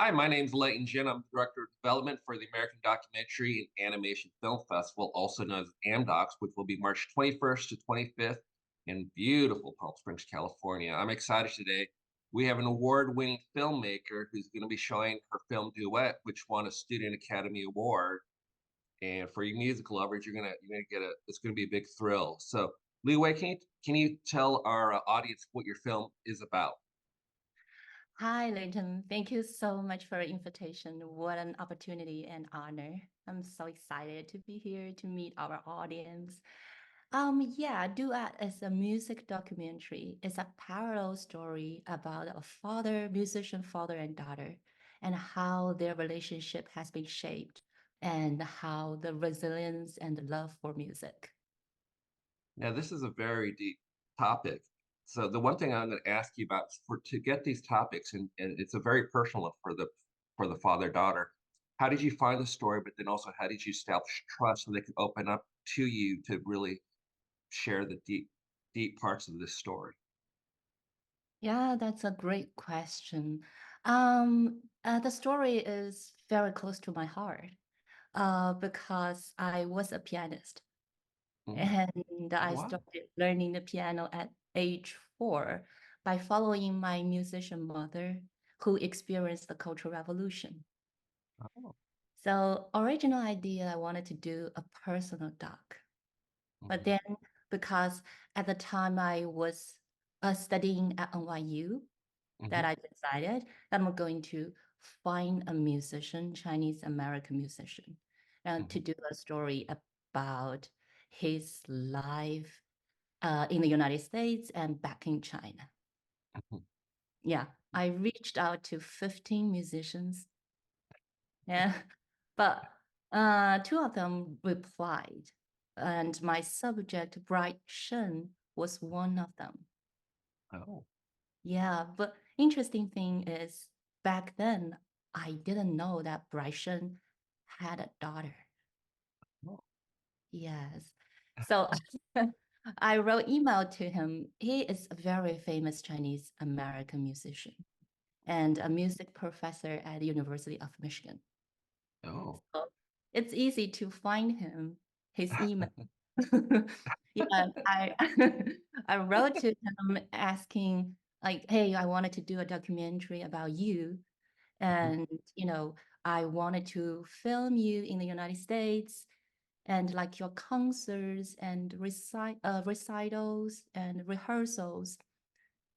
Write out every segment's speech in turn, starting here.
Hi, my name's Leighton Jin. I'm Director of Development for the American Documentary and Animation Film Festival, also known as AmDocs, which will be March 21st to 25th in beautiful Palm Springs, California. I'm excited today. We have an award-winning filmmaker who's going to be showing her film Duet, which won a Student Academy Award. And for you music lovers, you're gonna get it's gonna be a big thrill. So, Liwei, can you tell our audience what your film is about? Hi, Leighton. Thank you so much for the invitation. What an opportunity and honor. I'm so excited to be here to meet our audience. Yeah, Duet is a music documentary. It's a parallel story about a musician father and daughter, and how their relationship has been shaped, and how the resilience and the love for music. Now, this is a very deep topic. So the one thing I'm going to ask you about is for to get these topics, and it's a very personal one for the father-daughter. How did you find the story, but then also how did you establish trust so they could open up to you to really share the deep parts of this story? Yeah, that's a great question. The story is very close to my heart, because I was a pianist Mm. and Oh, I wow. started learning the piano at age 4 by following my musician mother who experienced the Cultural Revolution. Oh. So, original idea, I wanted to do a personal doc. But Mhm, then, because at the time I was studying at NYU, that mhm, I decided that I'm going to find a musician, Chinese American musician, and to mhm, do a story about his life in the United States and back in China. mhm. Yeah, I reached out to 15 musicians. Yeah, but two of them replied, and my subject, Bright Sheng, was one of them. Oh. Yeah, but interesting thing is back then I didn't know that Bright Sheng had a daughter. Oh. Yes. So I wrote email to him. He is a very famous Chinese American musician and a music professor at the University of Michigan. Oh. So it's easy to find him, his email. Yeah, I I wrote to him asking like, hey, I wanted to do a documentary about you. Mhm, And, I wanted to film you in the United States and like your concerts and recitals and rehearsals.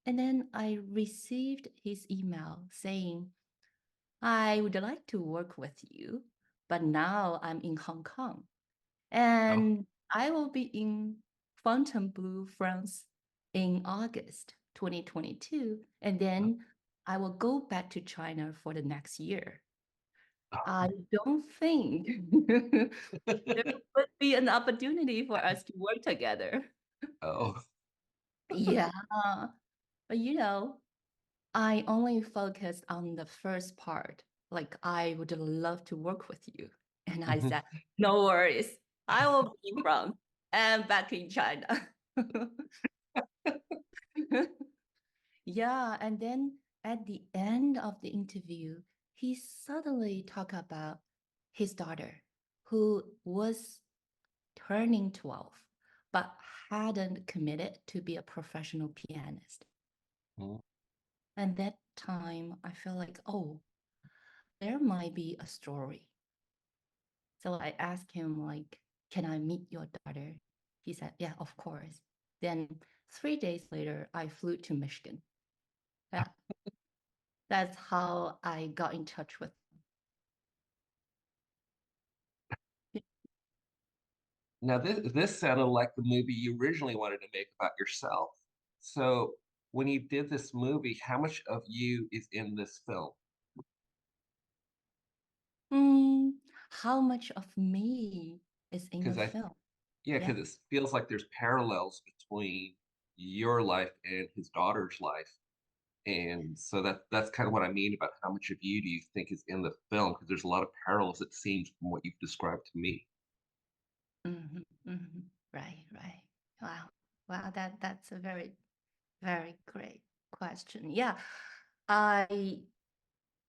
And then I received his email saying, I would like to work with you, but now I'm in Hong Kong oh. and I will be in Fontainebleau, France in August 2022. And then I will go back to China for the next year. I don't think there would be an opportunity for us to work together. Oh. Yeah, but I only focused on the first part. Like, I would love to work with you. And I Mhm. said, no worries. I will be from and back in China. Yeah, and then at the end of the interview, he suddenly talked about his daughter, who was turning 12, but hadn't committed to be a professional pianist. Mm. And that time, I felt like, oh, there might be a story. So I asked him, like, can I meet your daughter? He said, yeah, of course. Then 3 days later, I flew to Michigan. Yeah, that's how I got in touch with him. Now this sounded like the movie you originally wanted to make about yourself. So when you did this movie, how much of you is in this film? Mm, how much of me is in the Because film? yeah, Yeah. because it feels like there's parallels between your life and his daughter's life. And so that's kind of what I mean about how much of you do you think is in the film? Because there's a lot of parallels, it seems, from what you've described to me. Hmm. Hmm. Right, right. Wow. Wow, that's a very, very great question. Yeah. I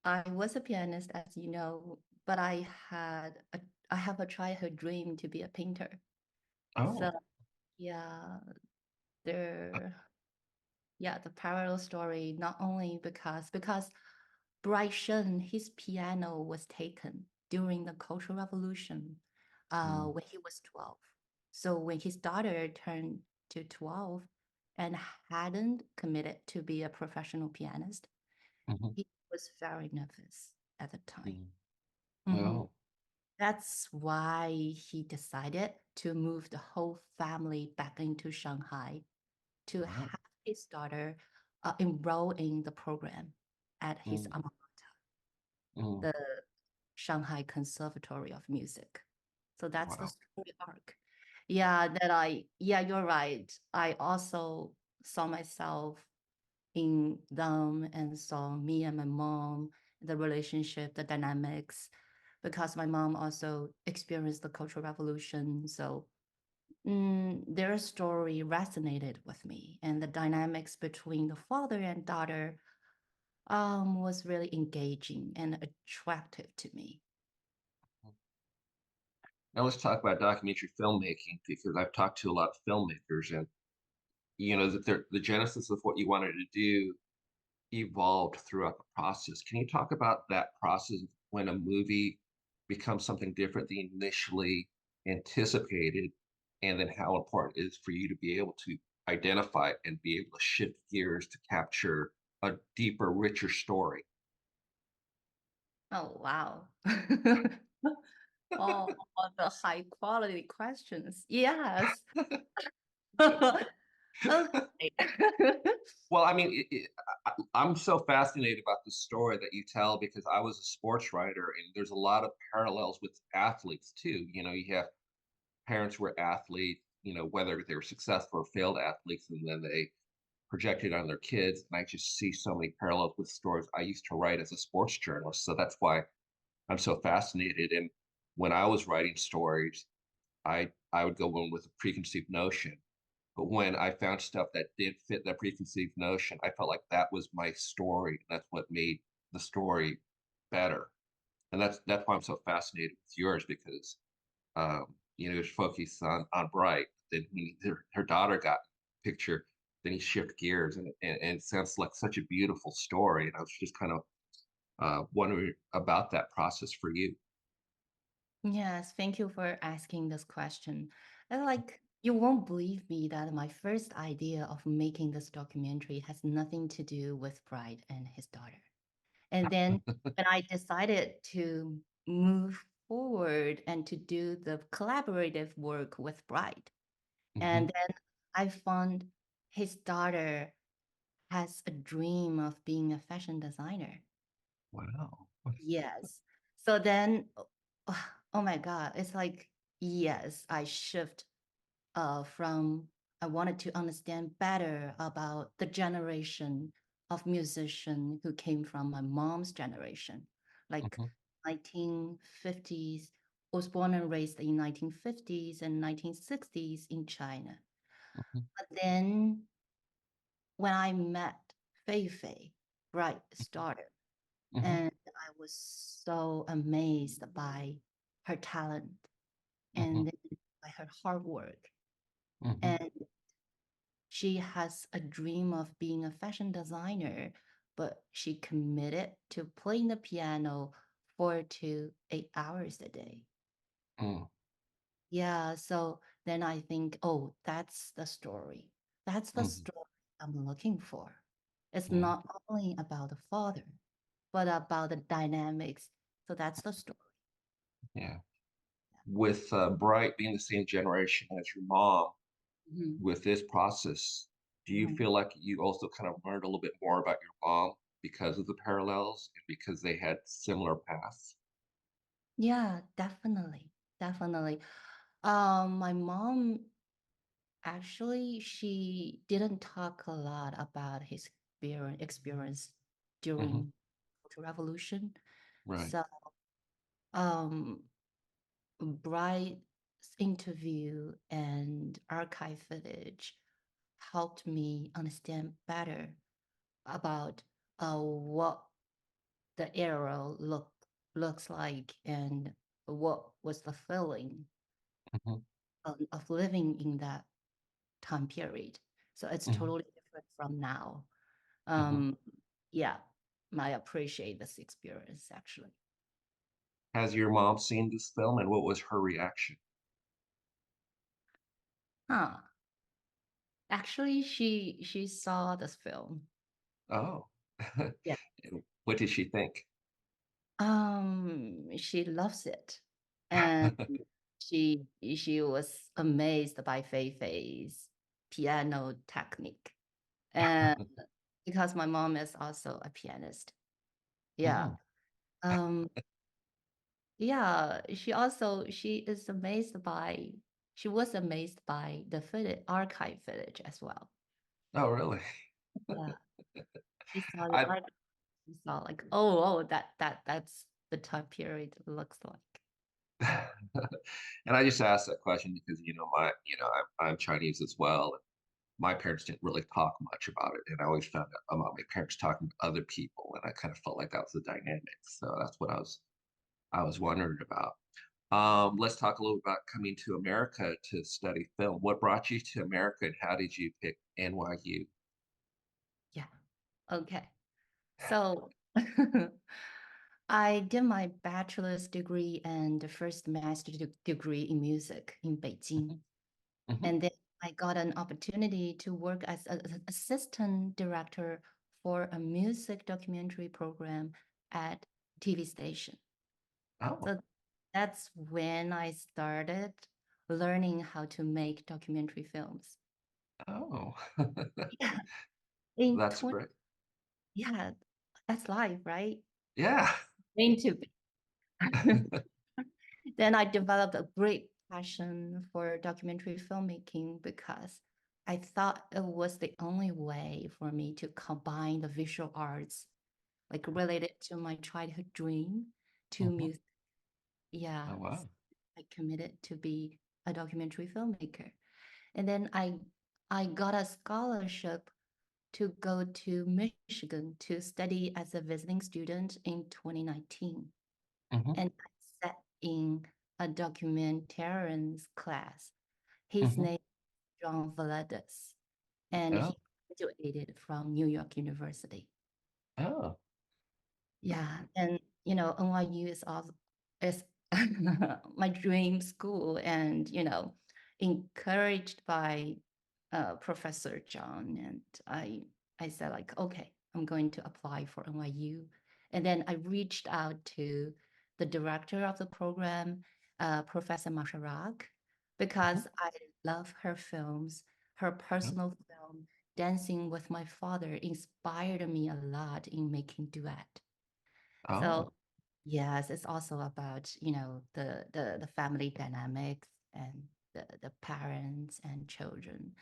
I was a pianist, as you know, but I have a childhood dream to be a painter. So Oh, yeah, there yeah, the parallel story, not only because Bright Sheng, his piano was taken during the Cultural Revolution mm, when he was 12. So when his daughter turned to 12 and hadn't committed to be a professional pianist, mhm, he was very nervous at the time. mm. Mhm. Oh, That's why he decided to move the whole family back into Shanghai to wow. have his daughter enroll in the program at his Mm, alma mm, mater, the Shanghai Conservatory of Music. So that's the wow. story arc. Yeah, you're right. I also saw myself in them and saw me and my mom, the relationship, the dynamics, because my mom also experienced the Cultural Revolution. So their story resonated with me, and the dynamics between the father and daughter was really engaging and attractive to me. Now let's talk about documentary filmmaking because I've talked to a lot of filmmakers, and that the genesis of what you wanted to do evolved throughout the process. Can you talk about that process when a movie becomes something different than initially anticipated, and then how important it is for you to be able to identify it and be able to shift gears to capture a deeper, richer story? Oh, wow. All the high quality questions. Yes. Okay. Well, I mean, I'm so fascinated about the story that you tell because I was a sports writer, and there's a lot of parallels with athletes too. You have parents who were athletes, whether they were successful or failed athletes, and then they projected on their kids. And I just see so many parallels with stories I used to write as a sports journalist. So that's why I'm so fascinated. And when I was writing stories, I would go in with a preconceived notion. But when I found stuff that did fit that preconceived notion, I felt like that was my story. That's what made the story better. And that's why I'm so fascinated with yours because you're focused on Bright. Then when her daughter got picture, then he shifted gears, and it sounds like such a beautiful story. And I was just kind of wondering about that process for you. Yes, thank you for asking this question. And like, you won't believe me that my first idea of making this documentary has nothing to do with Bright and his daughter. And then when I decided to move forward and to do the collaborative work with Bright, Hmm. and then I found his daughter has a dream of being a fashion designer. Wow. Yes. So then, oh my God, it's like, yes, I shift from I wanted to understand better about the generation of musician who came from my mom's generation, like Hmm. 1950s, was born and raised in 1950s and 1960s in China. Hmm. But then when I met Fei Fei, Bright started, Hmm. and I was so amazed by her talent Hmm. and by her hard work. Hmm. And she has a dream of being a fashion designer, but she committed to playing the piano 4 to 8 hours a day. Hmm. Yeah, so then I think, oh, that's the story. That's the Hmm. story I'm looking for. It's Yeah. not only about the father, but about the dynamics. So that's the story. Yeah. With Bright being the same generation as your mom, Mhm, with this process, do you mhm. feel like you also kind of learned a little bit more about your mom because of the parallels and because they had similar paths? Yeah, definitely. Definitely. My mom actually, she didn't talk a lot about his experience Hmm. during the revolution. Right. So, um, Bright's interview and archive footage helped me understand better about what the era looks like and what was the feeling Mhm, of living in that time period. So it's mhm, totally different from now. mhm. Um, yeah, I appreciate this experience actually. Has your mom seen this film, and what was her reaction? Huh. Actually, she saw this film. Oh. Yeah. And what did she think? She loves it. And she was amazed by Fei Fei's piano technique. And because my mom is also a pianist. Yeah. Mm. Um, yeah, she was amazed by the footage, archive footage as well. Oh, really? Yeah. She saw the I archive, she saw like, oh, that's the time period it looks like. and I just asked that question because I'm Chinese as well. And my parents didn't really talk much about it, and I always found out about my parents talking to other people, and I kind of felt like that was the dynamic. So that's what I was wondering about. Let's talk a little about coming to America to study film. What brought you to America, and how did you pick NYU? Yeah. Okay. So I did my bachelor's degree and the first master's degree in music in Beijing. Mhm, mhm. And then I got an opportunity to work as an assistant director for a music documentary program at TV station. Oh, So that's when I started learning how to make documentary films. oh, Yeah, in that's 20, great. yeah, that's life, right? Yeah. Meant to be. Then I developed a great passion for documentary filmmaking because I thought it was the only way for me to combine the visual arts, like related to my childhood dream, to Mhm. music. Yeah, Oh, wow. I committed to be a documentary filmmaker. And then I got a scholarship to go to Michigan to study as a visiting student in 2019. Mhm, And I sat in a documentarian's class. His mhm. name is John Valdez, and Oh, he graduated from New York University. oh. Yeah, and NYU is also is my dream school, and encouraged by Professor John, and I said like, okay, I'm going to apply for NYU, and then I reached out to the director of the program, Professor Masharak, Mhm. because I love her films. Her Oh, personal film, Dancing with My Father, inspired me a lot in making Duet. So oh. yes, it's also about, the family dynamics and the parents and children.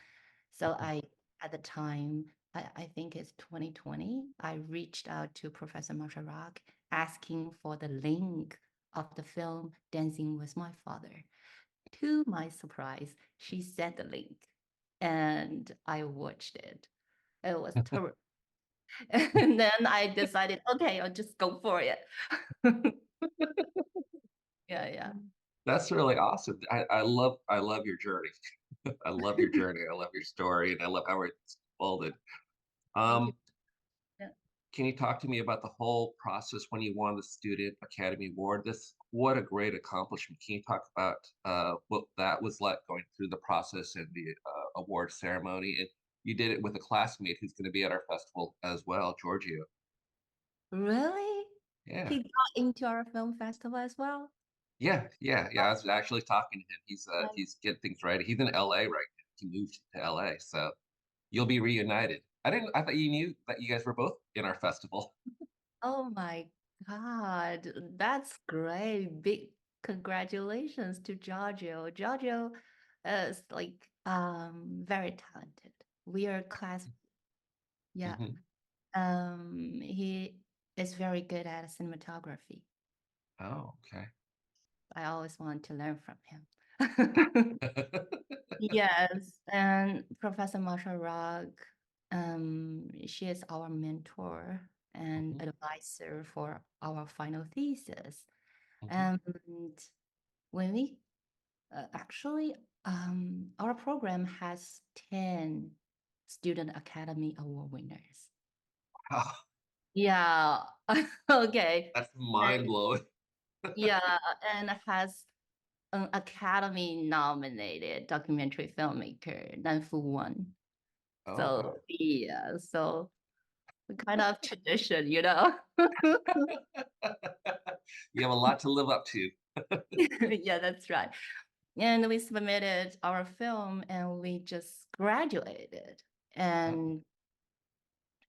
So Mhm. at the time, I think it's 2020, I reached out to Professor Masharak asking for the link of the film Dancing with My Father. To my surprise, she sent the link and I watched it. It was terrible. And then I decided, okay, I'll just go for it. Yeah, yeah. That's really awesome. I love your journey. I love your journey. I love your story, and I love how it's unfolded. Thank you. Um, Yeah. can you talk to me about the whole process when you won the Student Academy Award? What a great accomplishment. Can you talk about what that was like going through the process and the award ceremony? And you did it with a classmate who's going to be at our festival as well, Giorgio. Really? Yeah. He got into our film festival as well? Yeah, yeah, yeah. I was actually talking to him. Right. He's getting things right. He's in LA right now. He moved to LA, so you'll be reunited. I thought you knew that you guys were both in our festival. Oh my God, that's great. Big congratulations to Giorgio. Giorgio is like very talented. We are class, yeah. Mhm. He is very good at cinematography. Oh, okay. I always want to learn from him. Yes, and Professor Marsha Rogg, she is our mentor. and Hmm. advisor for our final thesis. Hmm. And when we actually, our program has 10 Student Academy Award winners. Wow, Yeah. Okay. that's And mind blowing. yeah, and has an Academy nominated documentary filmmaker, Nanfu Wan. Oh So wow. yeah, so kind of tradition, you know? You have a lot to live up to. Yeah, that's right. And we submitted our film and we just graduated. Oh. And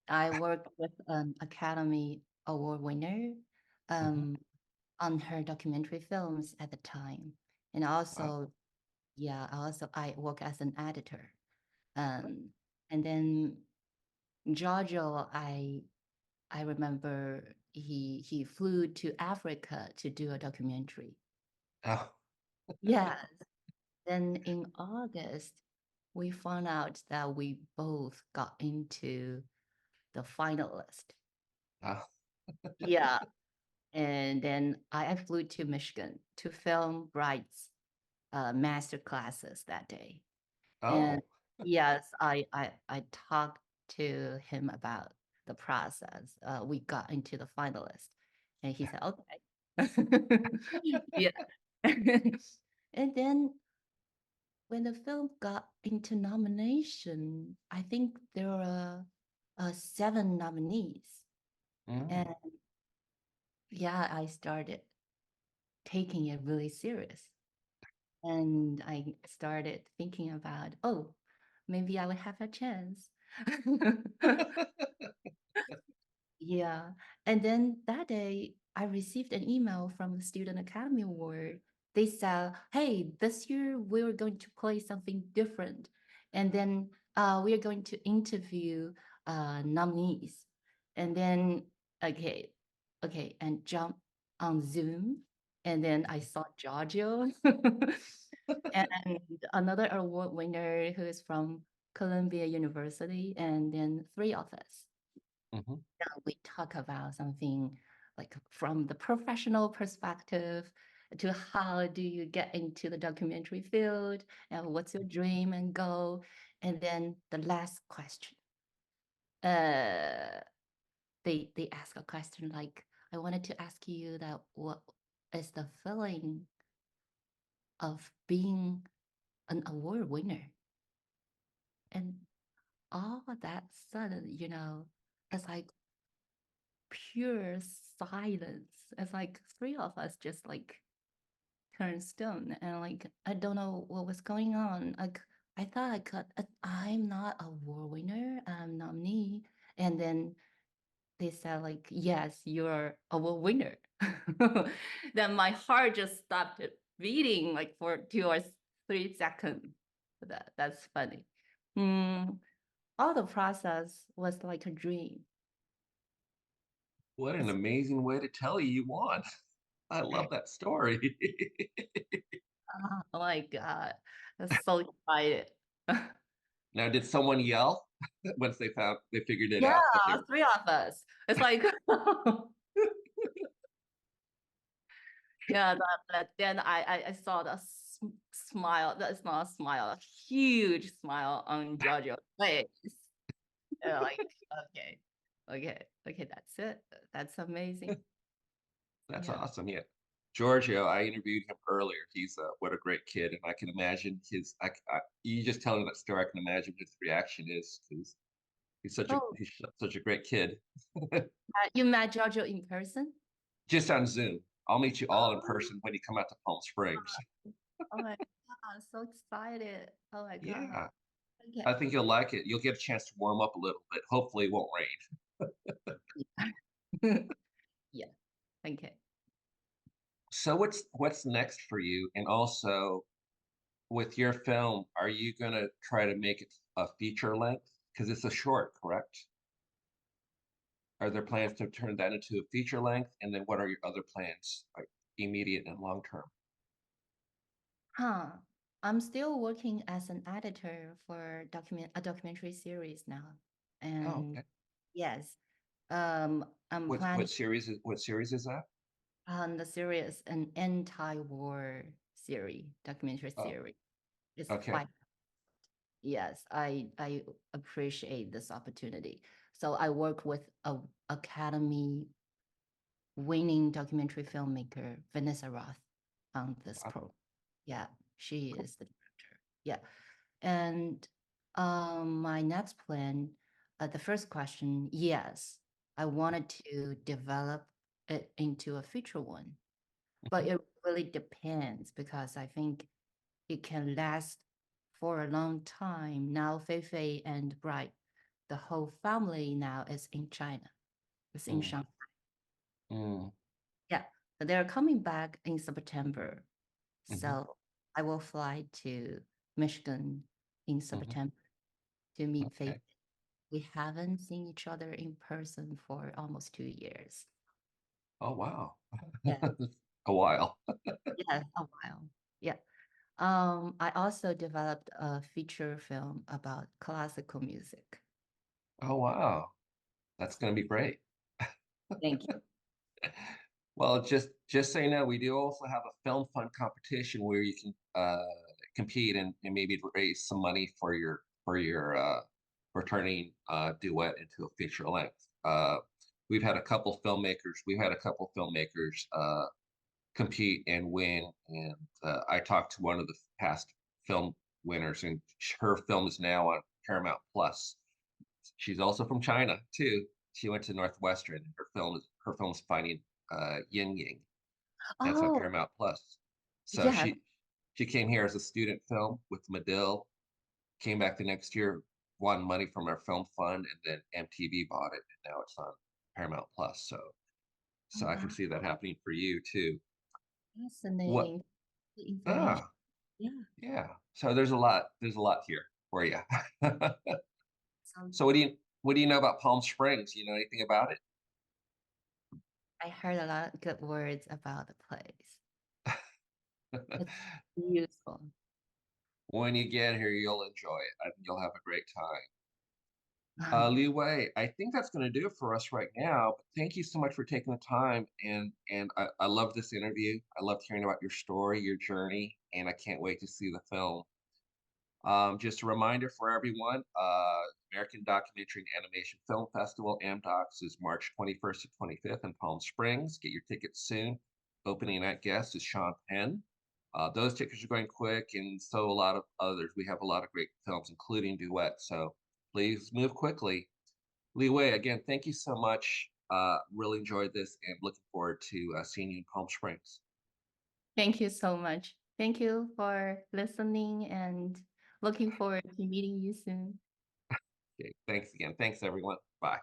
I worked with an Academy Award winner Hmm. um, on her documentary films at the time. And Wow. also, yeah, I work as an editor. Um, and then Giorgio, I remember he flew to Africa to do a documentary. Oh. Yes. Then in August, we found out that we both got into the finalist. Oh. Yeah. And then I flew to Michigan to film Bright's master classes that day. And Oh. yes, I talked to him about the process. We got into the finalist, and he said, "Okay." Yeah. And then when the film got into nomination, I think there were seven nominees, Mm. and yeah, I started taking it really serious. And I started thinking about, oh, maybe I would have a chance. Yeah. And then that day, I received an email from the Student Academy Award. They said, hey, this year we're going to play something different. And then we are going to interview nominees. And then, okay, okay, and jump on Zoom. And then I saw Giorgio and another award winner who is from Columbia University, and then three of us Hmm. we talk about something like from the professional perspective to how do you get into the documentary field and what's your dream and goal. And then the last question, uh, they ask a question like, I wanted to ask you that what is the feeling of being an award winner? And all of that sudden, it's like pure silence. It's like three of us just like turned stone and like I don't know what was going on. Like I thought I could. I'm not a war winner. I'm not me. And then they said like, yes, you're a war winner. Then my heart just stopped beating like for 2 or 3 seconds. That's funny. Mm, all the process was like a dream. What an It's amazing way to tell you won. I love that story. oh my God. I'm so excited. Now, did someone yell once they figured it Yeah, out that they were? three of us. It's like, yeah, then I saw the smile. That's not a smile, a huge smile on Giorgio's face. And like, okay, okay, that's it. That's amazing. That's Yeah. awesome. Yeah. Giorgio, I interviewed him earlier. He's what a great kid, and I can imagine you just telling that story. I can imagine his reaction is because Oh, he's such a great kid. you met Giorgio in person? Just on Zoom. I'll meet you all in Oh, person when you come out to Palm Springs. oh my God, so excited. Oh my God. Yeah, Okay. I think you'll like it. You'll get a chance to warm up a little bit. Hopefully, it won't rain. Yeah. Okay. So what's next for you? And also with your film, are you gonna try to make it a feature length? Because it's a short, correct? Are there plans to turn that into a feature length? And then what are your other plans, like immediate and long term? Huh. I'm still working as an editor for a documentary series now. Oh, And okay. yes, I'm What planning what series is that? on the series, an anti-war series, documentary Oh, series. It's okay. quite, yes, I appreciate this opportunity. So I work with a Academy winning documentary filmmaker, Vanessa Roth, on this Wow. program. Yeah, she Cool. is the director. Yeah. And my next plan, the first question, yes, I wanted to develop it into a feature one, but Mhm. it really depends because I think it can last for a long time. Now, Feifei and Bright, the whole family now is in China. It's in Mm, Shanghai. mm, Yeah, so they're coming back in September. mhm, So I will fly to Michigan in mhm. September to meet Faith. Okay. We haven't seen each other in person for almost 2 years. Oh, wow. Yeah, A while. yeah, a while. Yeah. I also developed a feature film about classical music. Oh, wow. That's going to be great. Thank you. Well, just so you know, we do also have a film fund competition where you can compete and maybe raise some money for your returning duet into a feature length. We've had a couple filmmakers compete and win, and I talked to one of the past film winners, and her film is now on Paramount Plus. She's also from China too. She went to Northwestern. Her film is Finding Yin Yang. That's on Oh, Paramount Plus. So yes. she came here as a student film with Medill. Came back the next year, won money from our film fund, and then MTV bought it, and now it's on Paramount Plus. Oh, So I can wow. see that happening for you too. What? Fascinating. The information. Ah, Yeah. yeah. So there's a lot here for you. Sounds, So what do you know about Palm Springs? You know anything about I heard a lot of good words about the place. it? It's beautiful. When you get here, you'll enjoy it. I think you'll have a great time. Um, Li Wei, I think that's going to do it for us right now. But thank you so much for taking the time, and I love this interview. I loved hearing about your story, your journey, and I can't wait to see the film. Just a reminder for everyone, American Documentary and Animation Film Festival, AmDocs, is March 21st to 25th in Palm Springs. Get your tickets soon. Opening night guest is Sean Penn. Those tickets are going quick, and so a lot of others. We have a lot of great films, including Duet. So please move quickly. Li Wei, again, thank you so much. Really enjoyed this and looking forward to seeing you in Palm Springs. Thank you so much. Thank you for listening and looking forward to meeting you soon. Okay, thanks again. Thanks, everyone. Bye.